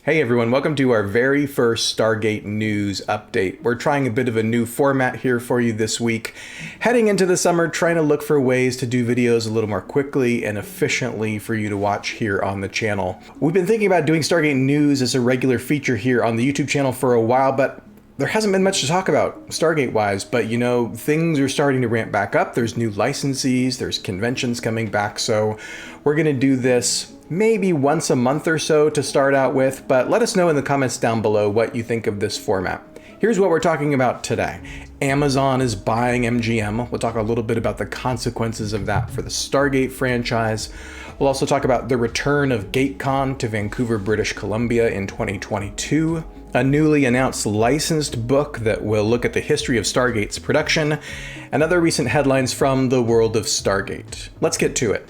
Hey everyone, welcome to our very first Stargate news update. We're trying a bit of a new format here for you this week. Heading into the summer, trying to look for ways to do videos a little more quickly and efficiently for you to watch here on the channel. We've been thinking about doing Stargate news as a regular feature here on the YouTube channel for a while, but there hasn't been much to talk about Stargate-wise, but you know, things are starting to ramp back up. There's new licensees, there's conventions coming back, so we're gonna do this maybe once a month or so to start out with, but let us know in the comments down below what you think of this format. Here's what we're talking about today. Amazon is buying MGM. We'll talk a little bit about the consequences of that for the Stargate franchise. We'll also talk about the return of Gatecon to Vancouver, British Columbia in 2022. A newly announced licensed book that will look at the history of Stargate's production, and other recent headlines from the world of Stargate. Let's get to it.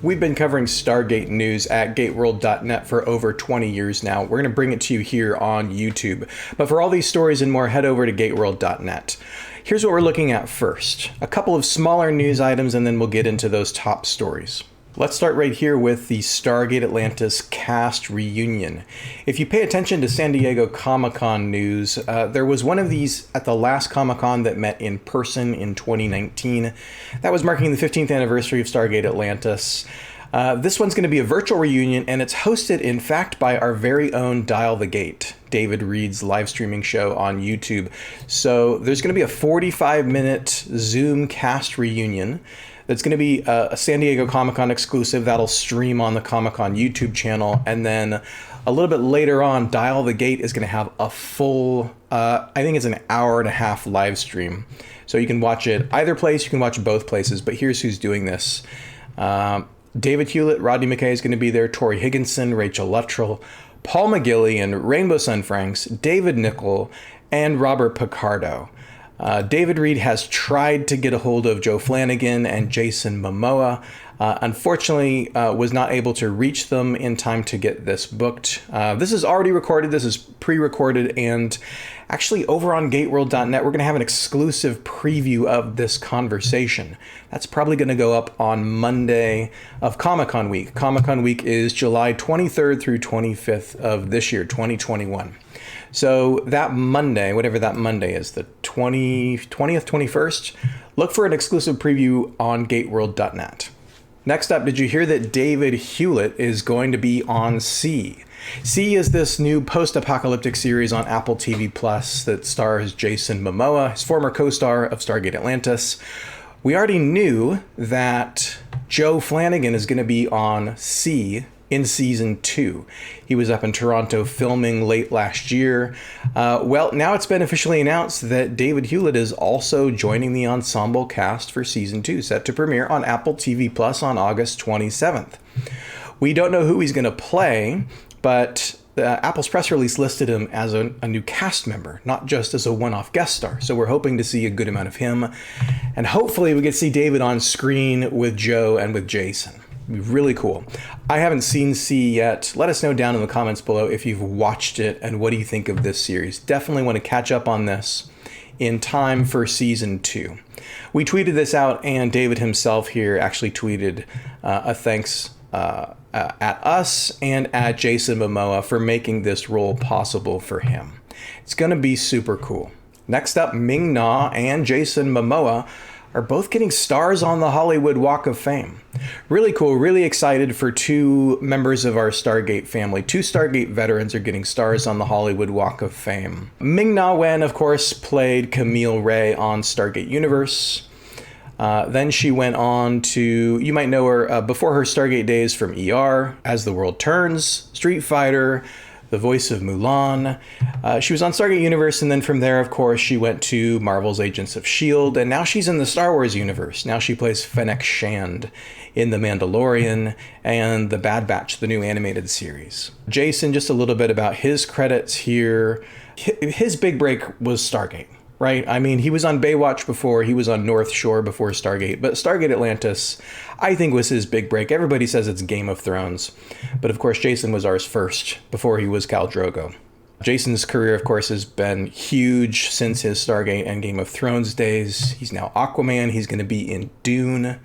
We've been covering Stargate news at GateWorld.net for over 20 years now. We're going to bring it to you here on YouTube. But for all these stories and more, head over to GateWorld.net. Here's what we're looking at first. A couple of smaller news items, and then we'll get into those top stories. Let's start right here with the Stargate Atlantis cast reunion. If you pay attention to San Diego Comic-Con news, there was one of these at the last Comic-Con that met in person in 2019. That was marking the 15th anniversary of Stargate Atlantis. This one's going to be a virtual reunion, and it's hosted, in fact, by our very own Dial the Gate, David Reed's live streaming show on YouTube. So there's going to be a 45-minute Zoom cast reunion. That's going to be a San Diego Comic-Con exclusive that'll stream on the Comic-Con YouTube channel. And then a little bit later on, Dial the Gate is going to have a full, I think it's an hour and a half live stream. So you can watch it either place, you can watch both places, but here's who's doing this. David Hewlett, Rodney McKay is going to be there, Tori Higginson, Rachel Luttrell, Paul McGilly, Rainbow Sun Franks, David Nickel, and Robert Picardo. David Reed has tried to get a hold of Joe Flanagan and Jason Momoa. Unfortunately, was not able to reach them in time to get this booked. This is already recorded. This is pre-recorded, and actually over on GateWorld.net, we're going to have an exclusive preview of this conversation. That's probably going to go up on Monday of Comic-Con week. Comic-Con week is July 23rd through 25th of this year, 2021. So that Monday, whatever that Monday is, the 20th, 21st, look for an exclusive preview on GateWorld.net. Next up, did you hear that David Hewlett is going to be on C? C is this new post-apocalyptic series on Apple TV Plus that stars Jason Momoa, his former co-star of Stargate Atlantis. We already knew that Joe Flanagan is going to be on C in season 2. He was up in Toronto filming late last year. Well, now it's been officially announced that David Hewlett is also joining the ensemble cast for season 2, set to premiere on Apple TV Plus on August 27th. We don't know who he's going to play, but Apple's press release listed him as a new cast member, not just as a one-off guest star. So we're hoping to see a good amount of him. And hopefully we get to see David on screen with Joe and with Jason. It'd be really cool. I haven't seen C yet. Let us know down in the comments below if you've watched it and what do you think of this series. Definitely want to catch up on this in time for season 2. We tweeted this out, and David himself here actually tweeted a thanks at us and at Jason Momoa for making this role possible for him. It's going to be super cool. Next up, Ming-Na and Jason Momoa are both getting stars on the Hollywood Walk of Fame. Really cool, really excited for two members of our Stargate family. Two Stargate veterans are getting stars on the Hollywood Walk of Fame. Ming-Na Wen, of course, played Camille Ray on Stargate Universe. Then she went on to, you might know her before her Stargate days from ER, As the World Turns, Street Fighter, the voice of Mulan. She was on Stargate Universe, and then from there, of course, she went to Marvel's Agents of S.H.I.E.L.D., and now she's in the Star Wars universe. Now she plays Fennec Shand in The Mandalorian and The Bad Batch, the new animated series. Jason, just a little bit about his credits here. His big break was Stargate, right? I mean, he was on Baywatch before, he was on North Shore before Stargate, but Stargate Atlantis, I think, was his big break. Everybody says it's Game of Thrones, but of course, Jason was ours first before he was Khal Drogo. Jason's career, of course, has been huge since his Stargate and Game of Thrones days. He's now Aquaman. He's going to be in Dune.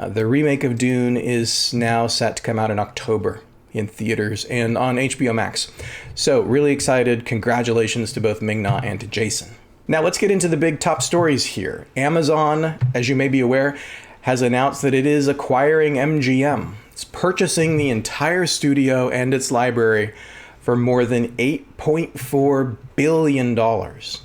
The remake of Dune is now set to come out in October. in theaters and on HBO Max. So really excited. Congratulations to both Ming-Na and to Jason. Now let's get into the big top stories here. Amazon, as you may be aware, has announced that it is acquiring MGM. It's purchasing the entire studio and its library for more than $8.4 billion.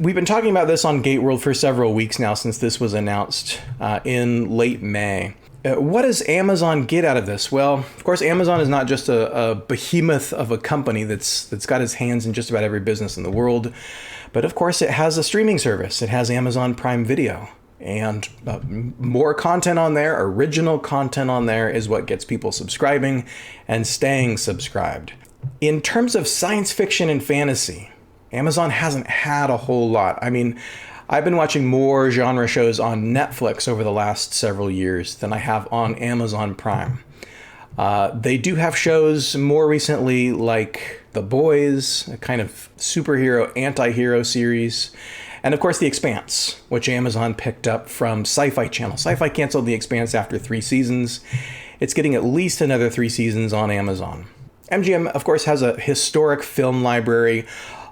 We've been talking about this on GateWorld for several weeks now since this was announced in late May. What does Amazon get out of this? Well, of course, Amazon is not just a behemoth of a company that's got its hands in just about every business in the world, but of course it has a streaming service. It has Amazon Prime Video. And more content on there, original content on there is what gets people subscribing and staying subscribed. In terms of science fiction and fantasy, Amazon hasn't had a whole lot. I mean, I've been watching more genre shows on Netflix over the last several years than I have on Amazon Prime. They do have shows more recently like The Boys, a kind of superhero, anti-hero series. And of course, The Expanse, which Amazon picked up from Sci-Fi Channel. Sci-Fi canceled The Expanse after 3 seasons. It's getting at least another 3 seasons on Amazon. MGM, of course, has a historic film library,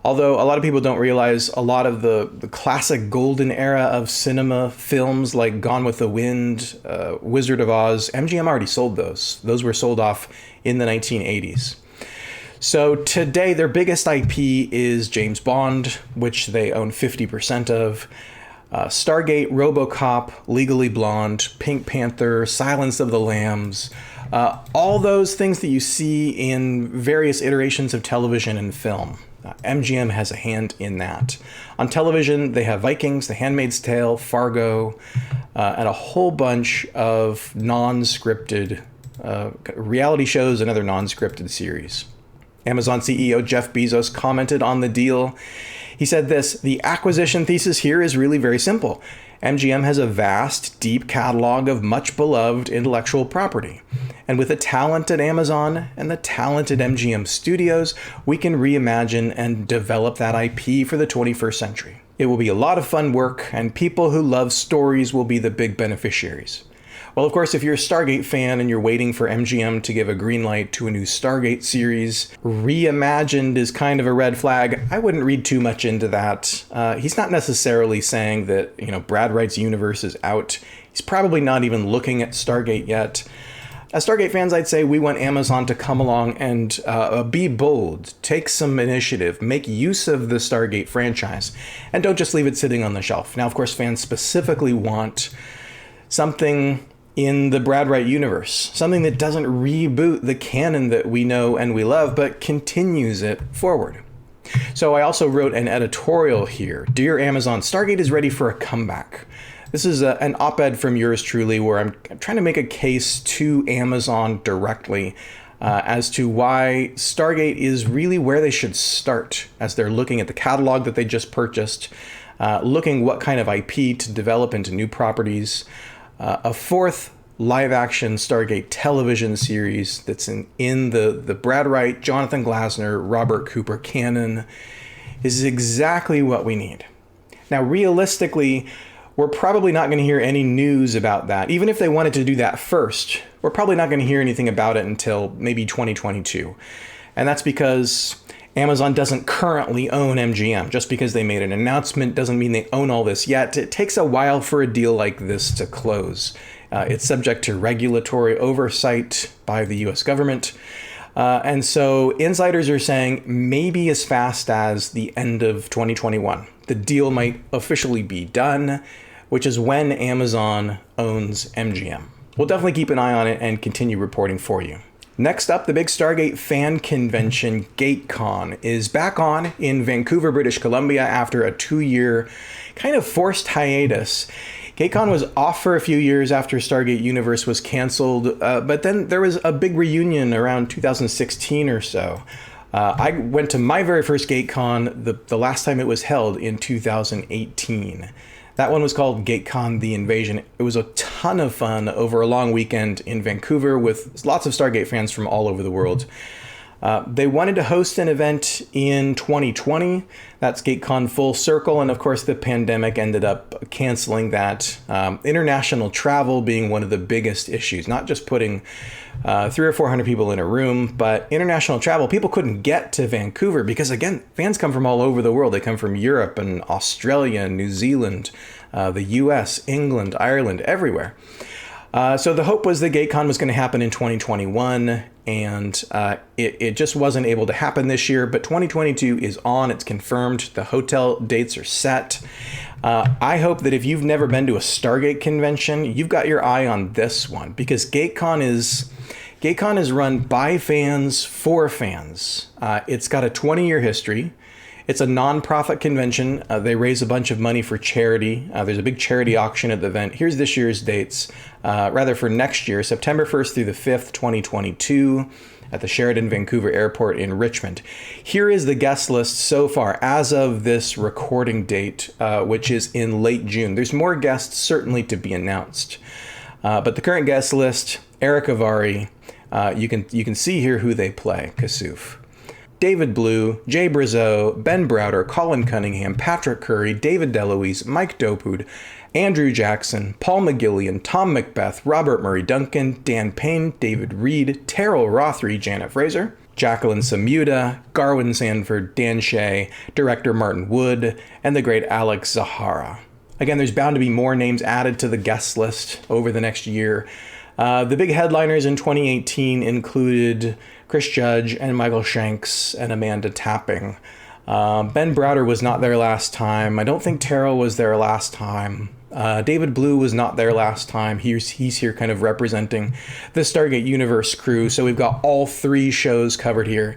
although a lot of people don't realize a lot of the classic golden era of cinema films like Gone with the Wind, Wizard of Oz, MGM already sold those. Those were sold off in the 1980s. So today, their biggest IP is James Bond, which they own 50% of. Stargate, RoboCop, Legally Blonde, Pink Panther, Silence of the Lambs, all those things that you see in various iterations of television and film. MGM has a hand in that. On television, they have Vikings, The Handmaid's Tale, Fargo, and a whole bunch of non-scripted reality shows and other non-scripted series. Amazon CEO Jeff Bezos commented on the deal. He said this: "The acquisition thesis here is really very simple. MGM has a vast, deep catalog of much beloved intellectual property. And with the talent at Amazon and the talented MGM studios, we can reimagine and develop that IP for the 21st century. It will be a lot of fun work, and people who love stories will be the big beneficiaries." Well, of course, if you're a Stargate fan and you're waiting for MGM to give a green light to a new Stargate series, reimagined is kind of a red flag. I wouldn't read too much into that. He's not necessarily saying that, Brad Wright's universe is out. He's probably not even looking at Stargate yet. As Stargate fans, I'd say we want Amazon to come along and be bold, take some initiative, make use of the Stargate franchise, and don't just leave it sitting on the shelf. Now, of course, fans specifically want something in the Brad Wright universe, something that doesn't reboot the canon that we know and we love, but continues it forward. So I also wrote an editorial here. Dear Amazon, Stargate is ready for a comeback. This is an op-ed from yours truly where I'm trying to make a case to Amazon directly as to why Stargate is really where they should start as they're looking at the catalog that they just purchased, looking what kind of IP to develop into new properties. A 4th live-action Stargate television series that's in the Brad Wright, Jonathan Glasner, Robert Cooper canon is exactly what we need. Now, realistically, we're probably not going to hear any news about that. Even if they wanted to do that first, we're probably not going to hear anything about it until maybe 2022. And that's because Amazon doesn't currently own MGM. Just because they made an announcement doesn't mean they own all this yet. It takes a while for a deal like this to close. It's subject to regulatory oversight by the US government. And so insiders are saying maybe as fast as the end of 2021, the deal might officially be done, which is when Amazon owns MGM. We'll definitely keep an eye on it and continue reporting for you. Next up, the big Stargate fan convention, Gatecon, is back on in Vancouver, British Columbia after a 2-year kind of forced hiatus. Gatecon was off for a few years after Stargate Universe was canceled, but then there was a big reunion around 2016 or so. I went to my very first Gatecon the last time it was held in 2018. That one was called Gatecon The Invasion. It was a ton of fun over a long weekend in Vancouver with lots of Stargate fans from all over the world. They wanted to host an event in 2020. That's Gatecon full circle. And of course, the pandemic ended up canceling that. International travel being one of the biggest issues, not just putting 300 or 400 people in a room, but international travel. People couldn't get to Vancouver because, again, fans come from all over the world. They come from Europe and Australia, New Zealand, the US, England, Ireland, everywhere. So the hope was that Gatecon was going to happen in 2021, and it just wasn't able to happen this year. But 2022 is on. It's confirmed. The hotel dates are set. I hope that if you've never been to a Stargate convention, you've got your eye on this one, because Gatecon is run by fans for fans. It's got a 20-year history. It's a non-profit convention. They raise a bunch of money for charity. There's a big charity auction at the event. Here's this year's dates, for next year, September 1st through the 5th, 2022, at the Sheraton Vancouver Airport in Richmond. Here is the guest list so far as of this recording date, which is in late June. There's more guests certainly to be announced. But the current guest list, Eric Avari, you can see here who they play. Kasuf. David Blue, Jay Brazeau, Ben Browder, Colin Cunningham, Patrick Curry, David DeLuise, Mike Dopud, Andrew Jackson, Paul McGillian, Tom Macbeth, Robert Murray Duncan, Dan Payne, David Reed, Teryl Rothery, Janet Fraser, Jacqueline Samuda, Garwin Sanford, Dan Shea, director Martin Wood, and the great Alex Zahara. Again, there's bound to be more names added to the guest list over the next year. The big headliners in 2018 included Chris Judge and Michael Shanks and Amanda Tapping. Ben Browder was not there last time. I don't think Teryl was there last time. David Blue was not there last time. He's here kind of representing the Stargate Universe crew. So we've got all three shows covered here.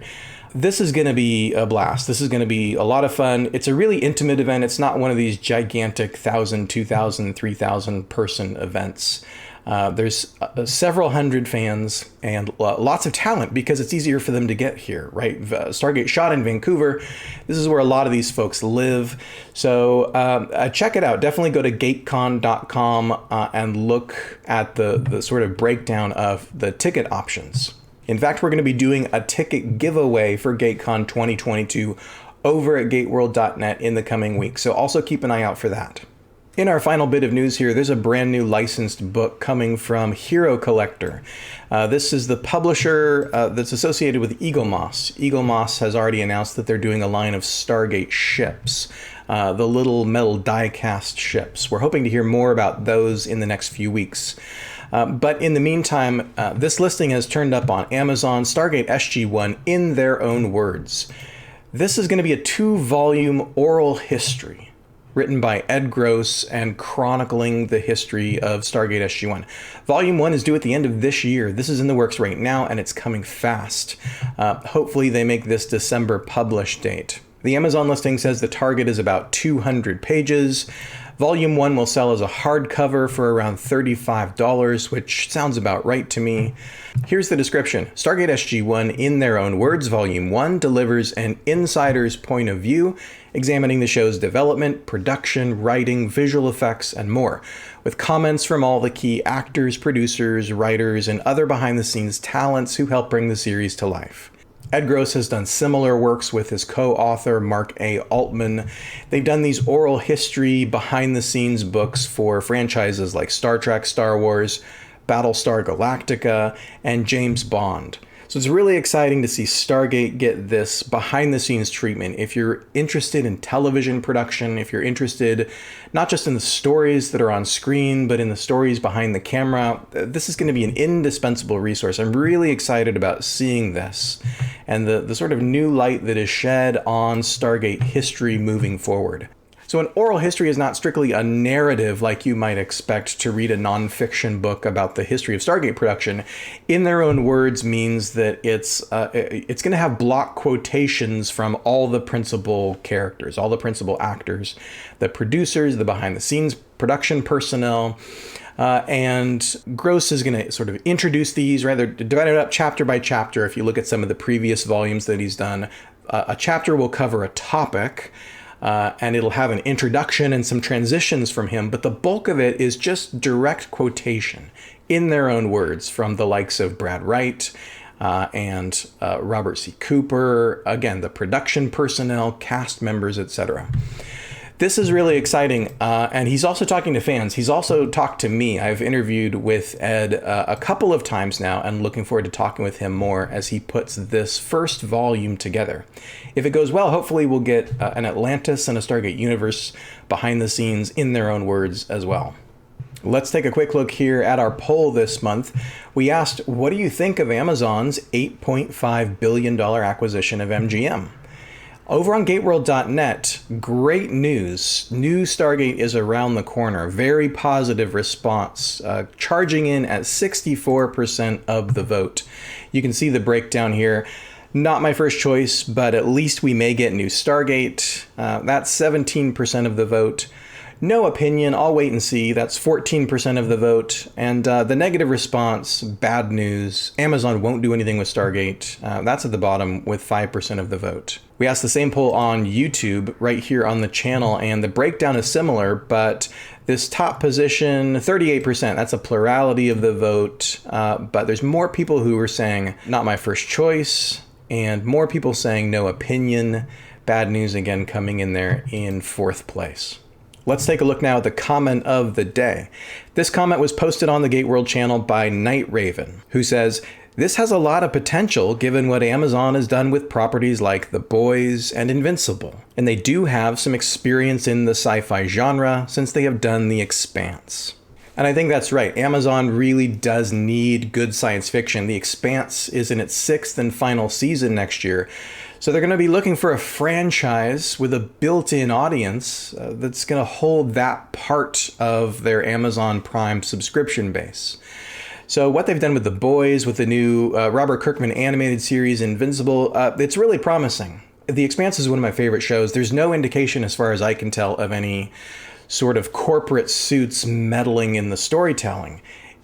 This is going to be a blast. This is going to be a lot of fun. It's a really intimate event. It's not one of these gigantic 1,000, 2,000, 3,000 person events. There's several hundred fans and lots of talent because it's easier for them to get here, right? Stargate shot in Vancouver. This is where a lot of these folks live. So check it out. Definitely go to gatecon.com and look at the sort of breakdown of the ticket options. In fact, we're going to be doing a ticket giveaway for Gatecon 2022 over at gateworld.net in the coming weeks. So also keep an eye out for that. In our final bit of news here, there's a brand new licensed book coming from Hero Collector. This is the publisher that's associated with Eagle Moss. Eagle Moss has already announced that they're doing a line of Stargate ships, the little metal die-cast ships. We're hoping to hear more about those in the next few weeks. But in the meantime, this listing has turned up on Amazon, Stargate SG-1 in their own words. This is going to be a 2-volume oral history written by Ed Gross and chronicling the history of Stargate SG-1. Volume 1 is due at the end of this year. This is in the works right now, and it's coming fast. Hopefully they make this December publish date. The Amazon listing says the target is about 200 pages. Volume 1 will sell as a hardcover for around $35, which sounds about right to me. Here's the description. Stargate SG-1 in their own words, Volume 1 delivers an insider's point of view, examining the show's development, production, writing, visual effects, and more, with comments from all the key actors, producers, writers, and other behind-the-scenes talents who help bring the series to life. Ed Gross has done similar works with his co-author, Mark A. Altman. They've done these oral history, behind-the-scenes books for franchises like Star Trek, Star Wars, Battlestar Galactica, and James Bond. So it's really exciting to see Stargate get this behind-the-scenes treatment. If you're interested in television production, if you're interested not just in the stories that are on screen, but in the stories behind the camera, this is going to be an indispensable resource. I'm really excited about seeing this and the sort of new light that is shed on Stargate history moving forward. So an oral history is not strictly a narrative like you might expect to read a nonfiction book about the history of Stargate production. In their own words means that it's going to have block quotations from all the principal characters, all the principal actors, the producers, the behind-the-scenes production personnel. And Gross is going to sort of introduce these, rather divide it up chapter by chapter. If you look at some of the previous volumes that he's done, a chapter will cover a topic, and it'll have an introduction and some transitions from him, but the bulk of it is just direct quotation in their own words from the likes of Brad Wright, and Robert C. Cooper, again, the production personnel, cast members, etc. This is really exciting, and he's also talking to fans. He's also talked to me. I've interviewed with Ed a couple of times now, and looking forward to talking with him more as he puts this first volume together. If it goes well, hopefully we'll get an Atlantis and a Stargate universe behind the scenes in their own words as well. Let's take a quick look here at our poll this month. We asked, what do you think of Amazon's $8.5 billion acquisition of MGM? Over on GateWorld.net, great news. New Stargate is around the corner. Very positive response, charging in at 64% of the vote. You can see the breakdown here. Not my first choice, but at least we may get new Stargate. That's 17% of the vote. No opinion, I'll wait and see. That's 14% of the vote. And the negative response, bad news, Amazon won't do anything with Stargate. That's at the bottom with 5% of the vote. We asked the same poll on YouTube right here on the channel, and the breakdown is similar, but this top position, 38%, that's a plurality of the vote. But there's more people who are saying, not my first choice, and more people saying no opinion. Bad news again coming in there in fourth place. Let's take a look now at the comment of the day. This comment was posted on the GateWorld channel by Night Raven, who says, this has a lot of potential given what Amazon has done with properties like The Boys and Invincible. And they do have some experience in the sci-fi genre since they have done The Expanse. And I think that's right. Amazon really does need good science fiction. The Expanse is in its 6th and final season next year. So they're going to be looking for a franchise with a built-in audience that's going to hold that part of their Amazon Prime subscription base. So what they've done with The Boys, with the new Robert Kirkman animated series Invincible, it's really promising. The Expanse is one of my favorite shows. There's no indication, as far as I can tell, of any sort of corporate suits meddling in the storytelling.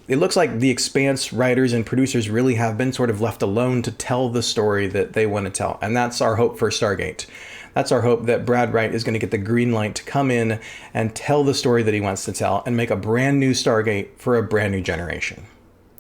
It looks like The Expanse writers and producers really have been sort of left alone to tell the story that they want to tell. And that's our hope for Stargate. That's our hope that Brad Wright is going to get the green light to come in and tell the story that he wants to tell and make a brand new Stargate for a brand new generation.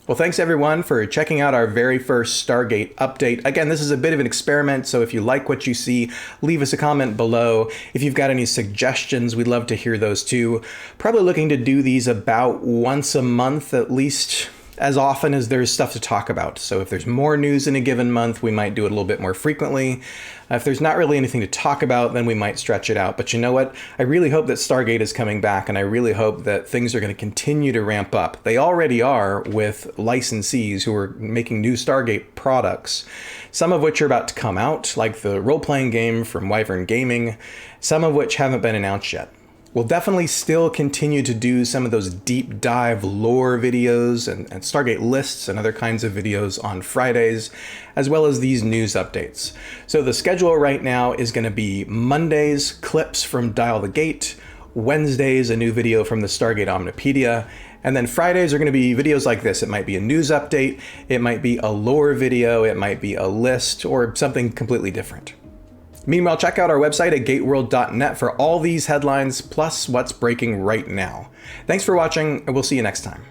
Well, thanks everyone for checking out our very first Stargate update. Again, this is a bit of an experiment, so if you like what you see, leave us a comment below. If you've got any suggestions, we'd love to hear those too. Probably looking to do these about once a month, at least as often as there's stuff to talk about. So if there's more news in a given month, we might do it a little bit more frequently. If there's not really anything to talk about, then we might stretch it out. But you know what? I really hope that Stargate is coming back, and I really hope that things are going to continue to ramp up. They already are with licensees who are making new Stargate products, some of which are about to come out, like the role-playing game from Wyvern Gaming, some of which haven't been announced yet. We'll definitely still continue to do some of those deep dive lore videos and Stargate lists and other kinds of videos on Fridays, as well as these news updates. So the schedule right now is going to be Mondays, clips from Dial the Gate, Wednesdays, a new video from the Stargate Omnipedia, and then Fridays are going to be videos like this. It might be a news update, it might be a lore video, it might be a list, or something completely different. Meanwhile, check out our website at GateWorld.net for all these headlines, plus what's breaking right now. Thanks for watching, and we'll see you next time.